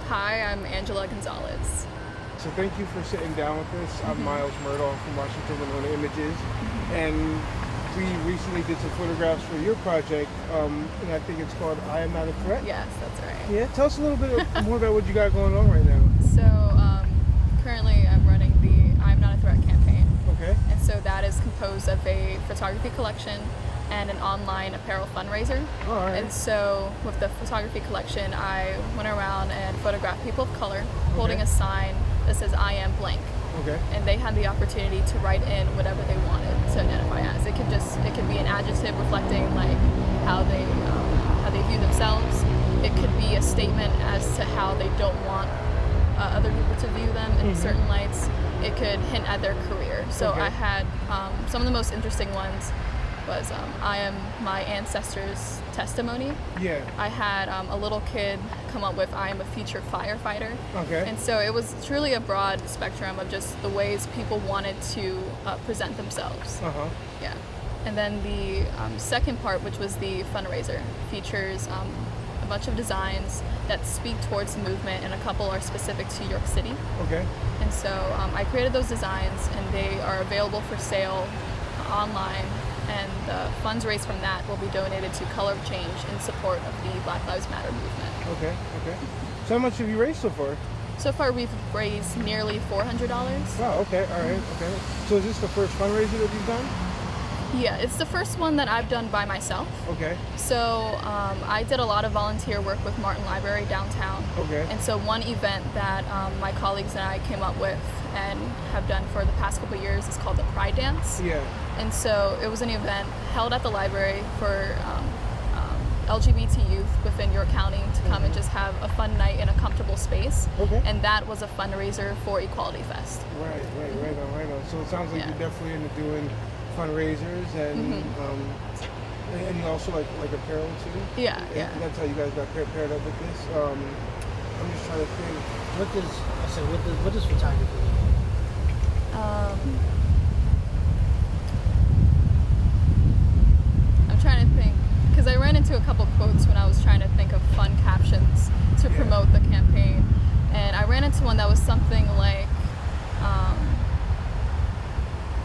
Hi, I'm Angela Gonzalez. So thank you for sitting down with us. I'm Miles Murdoch from Washington Winona Images, and we recently did some photographs for your project, and I think it's called I Am Not a Threat. Yes, that's right. Yeah, tell us a little bit more about what you got going on right now. So currently I'm running the I Am Not a Threat campaign. Okay. And so that is composed of a photography collection and an online apparel fundraiser. All right. And so with the photography collection, I went around and photographed people of color holding a sign that says I am blank. Okay. And they had the opportunity to write in whatever they wanted to identify as. It could be an adjective reflecting like how they view themselves. It could be a statement as to how they don't want other people to view them in certain lights. It could hint at their career. So I had some of the most interesting ones was I am my ancestors' testimony. Yeah. I had a little kid come up with I am a future firefighter. Okay. And so it was truly a broad spectrum of just the ways people wanted to present themselves. Uh-huh. Yeah. And then the second part, which was the fundraiser, features a bunch of designs that speak towards the movement, and a couple are specific to New York City. Okay. And so I created those designs, and they are available for sale online. And the funds raised from that will be donated to Color of Change in support of the Black Lives Matter movement. Okay. Okay. So how much have you raised so far? So far, we've raised nearly $400. Wow. Okay. All right. Okay. So is this the first fundraiser that you've done? Yeah, it's the first one that I've done by myself. Okay. So I did a lot of volunteer work with Martin Library downtown. Okay. And so one event that my colleagues and I came up with and have done for the past couple of years is called the Pride Dance. Yeah. And so it was an event held at the library for LGBT youth within York County to come and just have a fun night in a comfortable space. Okay. And that was a fundraiser for Equality Fest. Right on. So it sounds like you're definitely into doing fundraisers and and you also like apparel too. Yeah. That's how you guys got paired up with this. I'm just trying to think. What does photography mean? I'm trying to think, because I ran into a couple quotes when I was trying to think of fun captions to promote the campaign, and I ran into one that was something like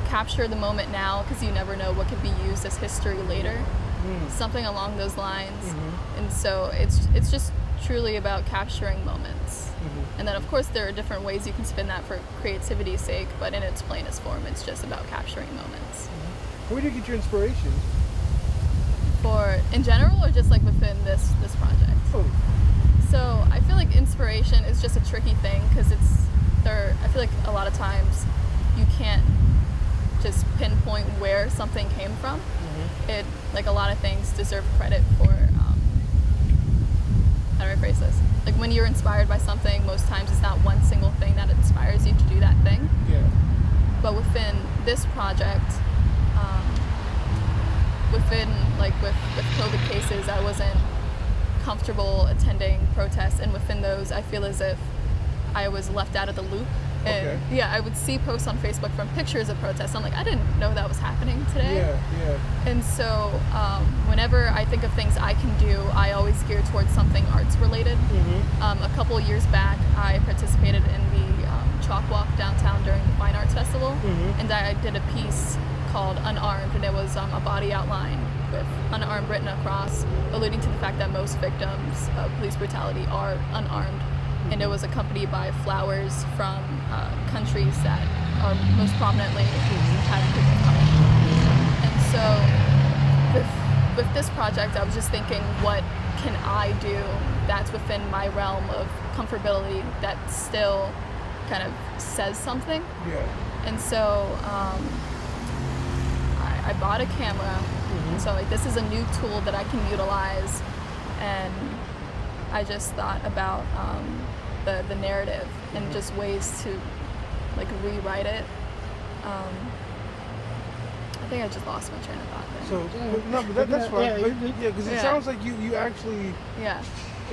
capture the moment now because you never know what could be used as history later. Something along those lines. And so it's just truly about capturing moments. And then of course there are different ways you can spin that for creativity's sake, but in its plainest form it's just about capturing moments. Where do you get your inspiration? For in general or just like within this project? Oh. So I feel like inspiration is just a tricky thing because I feel like a lot of times you can't just pinpoint where something came from. It like a lot of things deserve credit for how do I phrase this? Like when you're inspired by something, most times it's not one single thing that inspires you to do that thing. Yeah. But within this project, within like with COVID cases, I wasn't comfortable attending protests, and within those I feel as if I was left out of the loop. And I would see posts on Facebook from pictures of protests. I'm like, I didn't know that was happening today. Yeah. And so whenever I think of things I can do, I always gear towards something arts related. A couple of years back, I participated in the chalk walk downtown during the Fine Arts Festival, and I did a piece called Unarmed, and it was a body outline with unarmed written across, alluding to the fact that most victims of police brutality are unarmed. And it was accompanied by flowers from countries that are most prominently have people of color. And so with this project, I was just thinking, what can I do that's within my realm of comfortability that still kind of says something? Yeah. And so I bought a camera. And so like this is a new tool that I can utilize, and I just thought about the narrative and just ways to like rewrite it. I think I just lost my train of thought there. So no, but that's fine. Because it sounds like you actually. Yeah.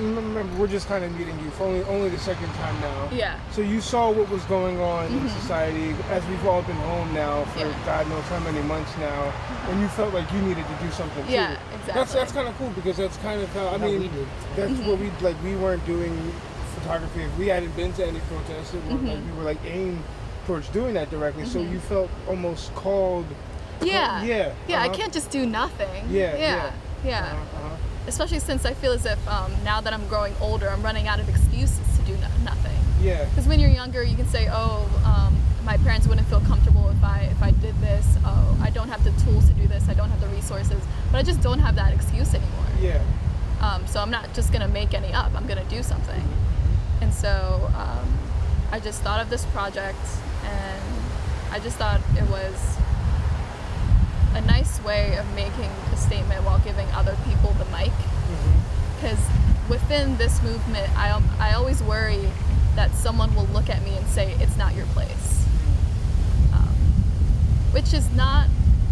Remember, we're just kind of meeting you for only the second time now. Yeah. So you saw what was going on in society as we've all been home now for God knows how many months now, and you felt like you needed to do something too. Yeah, exactly. That's kind of cool because that's kind of how we did. That's what we weren't doing photography, if we hadn't been to any protests, it wasn't like we were like aimed towards doing that directly. So you felt almost called. Yeah. I can't just do nothing. Yeah. Especially since I feel as if now that I'm growing older, I'm running out of excuses to do nothing. Yeah. Because when you're younger, you can say, my parents wouldn't feel comfortable if I did this. Oh, I don't have the tools to do this. I don't have the resources. But I just don't have that excuse anymore. Yeah. So I'm not just gonna make any up. I'm gonna do something. And so I just thought of this project, and I just thought it was a nice way of making a statement while giving other people the mic. Because within this movement, I always worry that someone will look at me and say, it's not your place.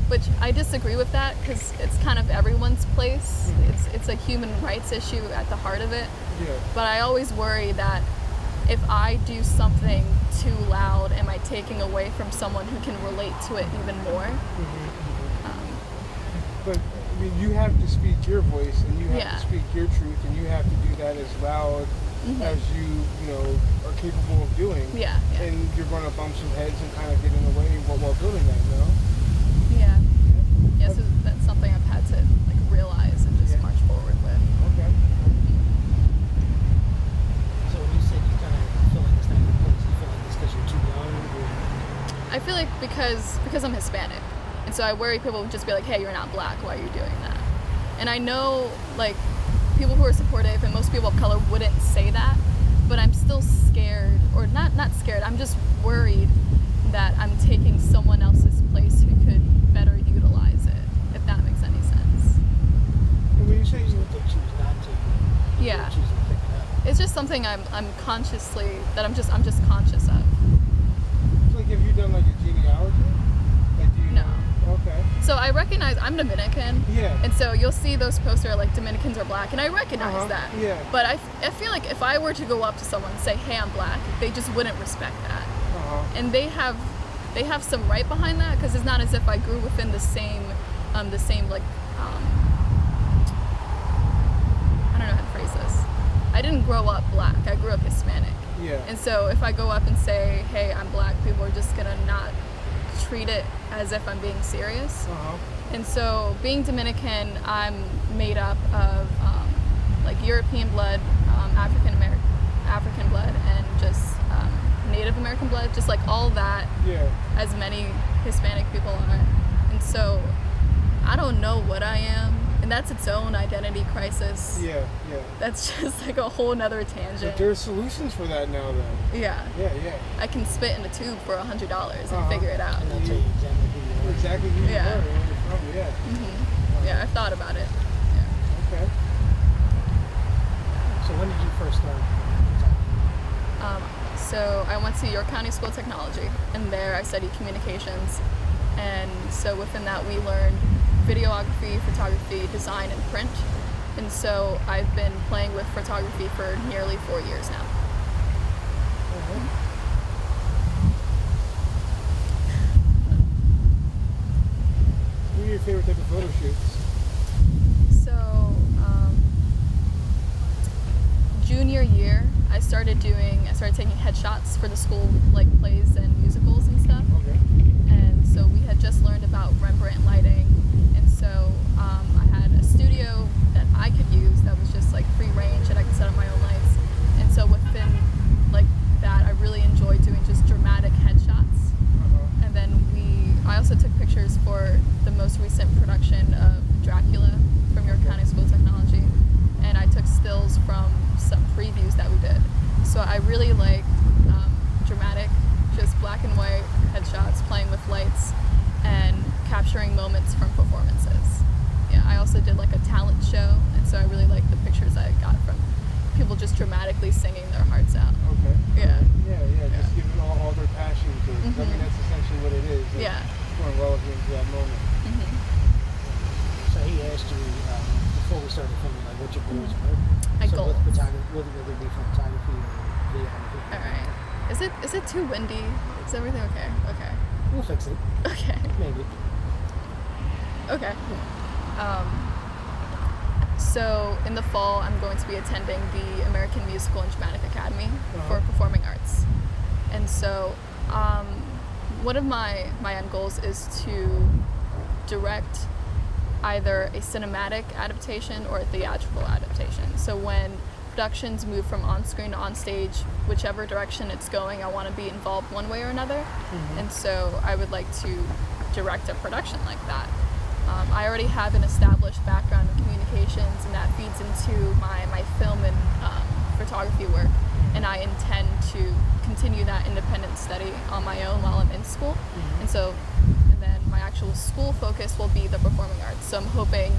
Which I disagree with that, because it's kind of everyone's place. It's a human rights issue at the heart of it. Yeah. But I always worry that if I do something too loud, am I taking away from someone who can relate to it even more? But I mean, you have to speak your voice, and you have to speak your truth, and you have to do that as loud as you are capable of doing. Yeah. And you're going to bump some heads and kind of get in the way while building that, Yeah, so that's something I've had to realize and just march forward with. Okay. So when you said you kind of feel like it's not your place, you feel like it's because you're too young? Or? I feel like because I'm Hispanic, and so I worry people would just be like, hey, you're not black, why are you doing that? And I know people who are supportive and most people of color wouldn't say that, but I'm still scared, or not scared, I'm just worried that I'm taking someone else's place who could better utilize it, if that makes any sense. And when you say They choose not to. Yeah. They choose to pick it up. It's just something I'm consciously, that I'm just conscious of. have you done a genealogy? Do you No. Okay. So I recognize I'm Dominican. Yeah. And so you'll see those posters Dominicans are black, and I recognize that. Yeah. But I feel like if I were to go up to someone and say, hey, I'm black, they just wouldn't respect that. And they have some right behind that, because it's not as if I grew within the same I don't know how to phrase this. I didn't grow up black. I grew up Hispanic. Yeah. And so if I go up and say, hey, I'm black, people are just gonna not treat it as if I'm being serious. And so being Dominican, I'm made up of European blood, African blood, and just Native American blood, just all that, as many Hispanic people are. And so I don't know what I am, and that's its own identity crisis. Yeah. That's just a whole nother tangent. But there's solutions for that now, though. Yeah. I can spit in a tube for $100 and figure it out. And they'll tell you exactly who you are. Exactly who you are and where you're from, Yeah, I've thought about it. Okay. So when did you first start? So I went to York County School of Technology, and there I studied communications. And so within that we learned videography, photography, design, and print. And so I've been playing with photography for nearly 4 years now. What are your favorite type of photo shoots? So junior year, I started taking headshots for the school, plays and musicals and stuff. Okay. And so we had just learned about Rembrandt lighting, and so I had a studio that I could use that was just free range, and I could set up my own lights. And so within that, I really enjoyed doing just dramatic headshots. And then I also took pictures for the most recent production of Dracula from York County School of Technology, and I took stills from some previews that we did. So I really like dramatic, just black and white headshots, playing with lights, and capturing moments from performances. Yeah, I also did a talent show, and so I really like the pictures I got from people just dramatically singing their hearts out. Okay. Yeah. Just giving all their passion to it. I mean, that's essentially what it is. Going relevant to that moment. So he asked you before we started filming, what your goals were. My so goals. Whether it be photography or videography. All right. Is it too windy? Is everything okay? Okay. We'll fix it. Okay. Maybe. Okay. So in the fall, I'm going to be attending the American Musical and Dramatic Academy for Performing Arts. And so one of my end goals is to direct either a cinematic adaptation or a theatrical adaptation. So when productions move from on-screen to on-stage, whichever direction it's going, I want to be involved one way or another. And so I would like to direct a production like that. I already have an established background in communications, and that feeds into my film and photography work, and I intend to continue that independent study on my own while I'm in school. And then my actual school focus will be the performing arts. So I'm hoping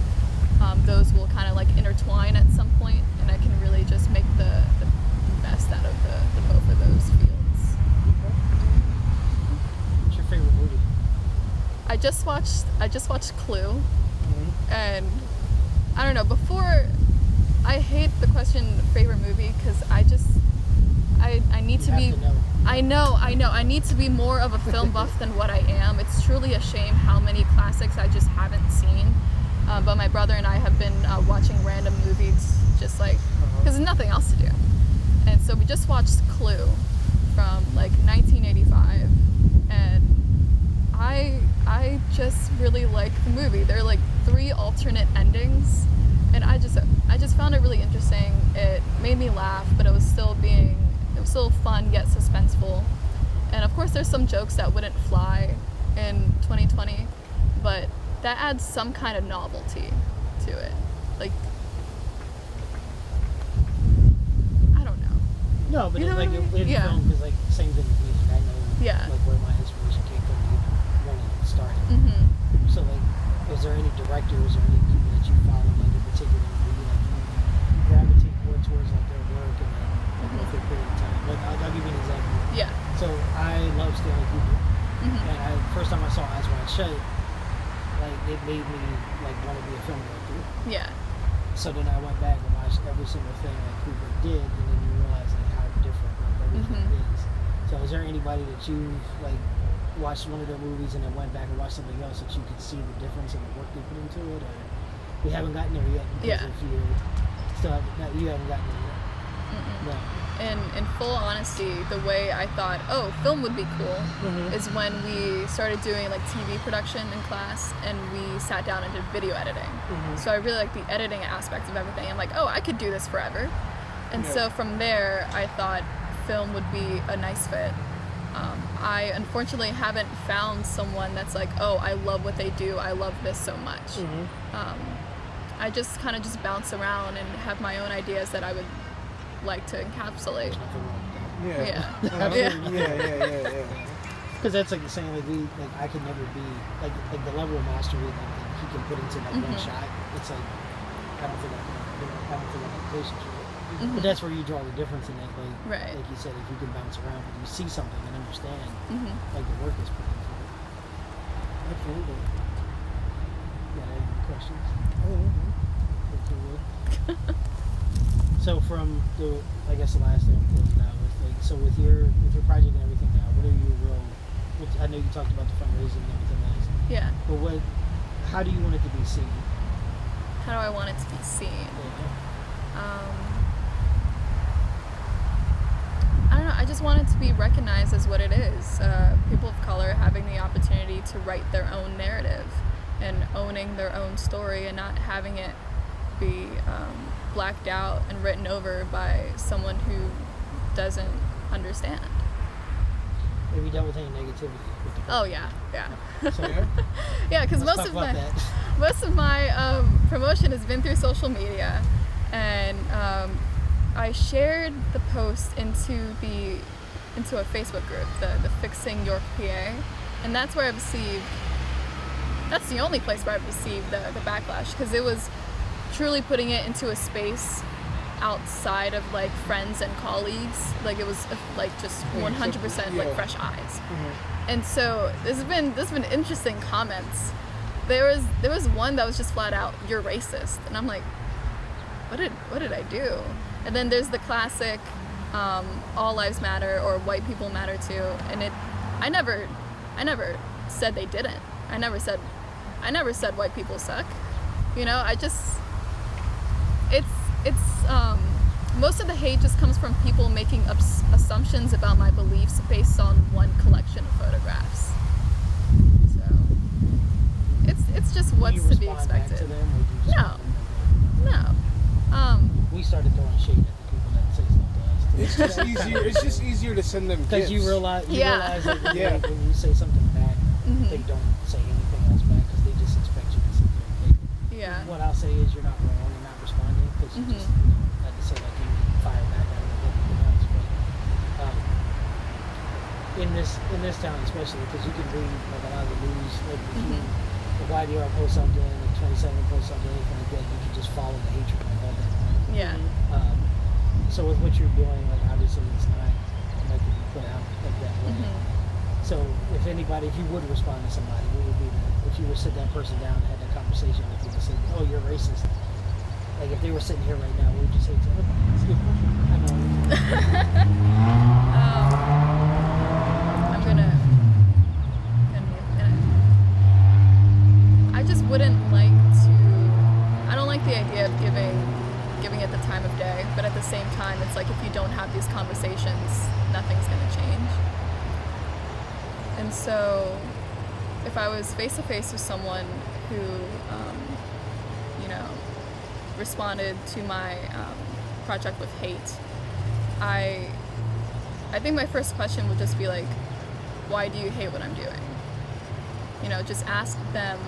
those will kind of like intertwine at some point, and I can really just make the best out of the both of those fields. What's your favorite movie? I just watched Clue, and I don't know. Before, I hate the question favorite movie because I need to be. I know. I need to be more of a film buff than what I am. It's truly a shame how many classics I just haven't seen. But my brother and I have been watching random movies just like because there's nothing else to do. And so we just watched Clue from like 1985, and I just really like the movie. There are like 3 alternate endings, and I just found it really interesting. It made me laugh, but it was still fun yet suspenseful. And of course there's some jokes that wouldn't fly in 2020, but that adds some kind of novelty to it. Like, I don't know. No, but You know it's like what I mean? in Yeah. film is like the same thing with music. I know like where my inspiration came from when it started. So like, is there any directors or any people that you follow like in particular where you gravitate more towards like their work and like over a period of time? Like I'll give you an example. Yeah. So I love Stanley Kubrick, and first time I saw Eyes Wide Shut, like it made me like want to be a film director. Yeah. So then I went back and watched every single thing that Kubrick did, and then you realize like how different like everything is. So is there anybody that you like watched one of their movies and then went back and watched something else that you could see the difference in the work they put into it, or we haven't gotten there yet because if you still haven't, you haven't gotten there yet. No. In full honesty, the way I thought, film would be cool, is when we started doing like TV production in class, and we sat down and did video editing. So I really like the editing aspect of everything. I'm like, I could do this forever. And so from there, I thought film would be a nice fit. I unfortunately haven't found someone that's like, I love what they do. I love this so much. I just kind of just bounce around and have my own ideas that I would like to encapsulate. Yeah. Because that's like the same. Like I could never be like the level of mastery that he can put into like one shot. It's like I don't think I have patience for it. But that's where you draw the difference in that. Like you said, if you can bounce around, if you see something and understand, like the work is put into it. Absolutely. Yeah. Any questions? So from the the last thing I'm closing out with, like, so with your project and everything now, what are your I know you talked about the fundraising and everything else. Yeah. But how do you want it to be seen? How do I want it to be seen? I don't know. I just want it to be recognized as what it is. People of color having the opportunity to write their own narrative and owning their own story, and not having it be blacked out and written over by someone who doesn't understand. Have you dealt with any negativity with the Oh yeah. So, Yeah, because most of my promotion has been through social media, and I shared the post into a Facebook group, the Fixing York PA, and that's where I received. That's the only place where I've received the backlash, because it was truly putting it into a space outside of like friends and colleagues. Like it was like just 100% like fresh eyes. And so there's been interesting comments. There was one that was just flat out, "You're racist," and I'm like, what did I do? And then there's the classic, "All lives matter" or "White people matter too," and I never said they didn't. I never said white people suck. I it's most of the hate just comes from people making assumptions about my beliefs based on one collection of photographs. So it's just Do what's you to be respond back expected. to them, or do you just No. let them know? No. We started throwing shade at the people that say stuff to us. It's just easier. It's just easier to send them Because gifts. you realize that when, Yeah. when you say something back, Mhm. they don't say anything else back because they just expect you to sit there and take it. Yeah. What I'll say is you're not wrong in not responding because you just, like I said, like you fire back at them and everything else. But in this town especially, because you can read like a lot of the news, like if you the YDR post something, like 27 post something, anything like that, you can just follow the hatred like all day long. Yeah. So with what you're doing, like obviously it's not like to be put out like that way. So if anybody, if you would respond to somebody, what would be if you would sit that person down and had that conversation with you and say, oh, you're racist. Like if they were sitting here right now, what would you say to them? That's a good question. I know. I'm gonna I just wouldn't like to. I don't like the idea of giving it the time of day, but at the same time, it's like if you don't have these conversations, nothing's gonna change. And so, if I was face to face with someone who, responded to my project with hate, I think my first question would just be like, why do you hate what I'm doing? Just ask them,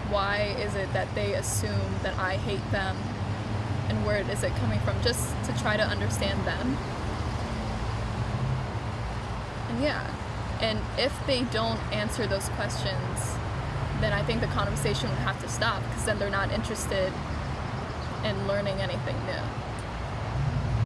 why is it that they assume that I hate them, and where is it coming from, just to try to understand them. And if they don't answer those questions, then I think the conversation would have to stop, because then they're not interested in learning anything new.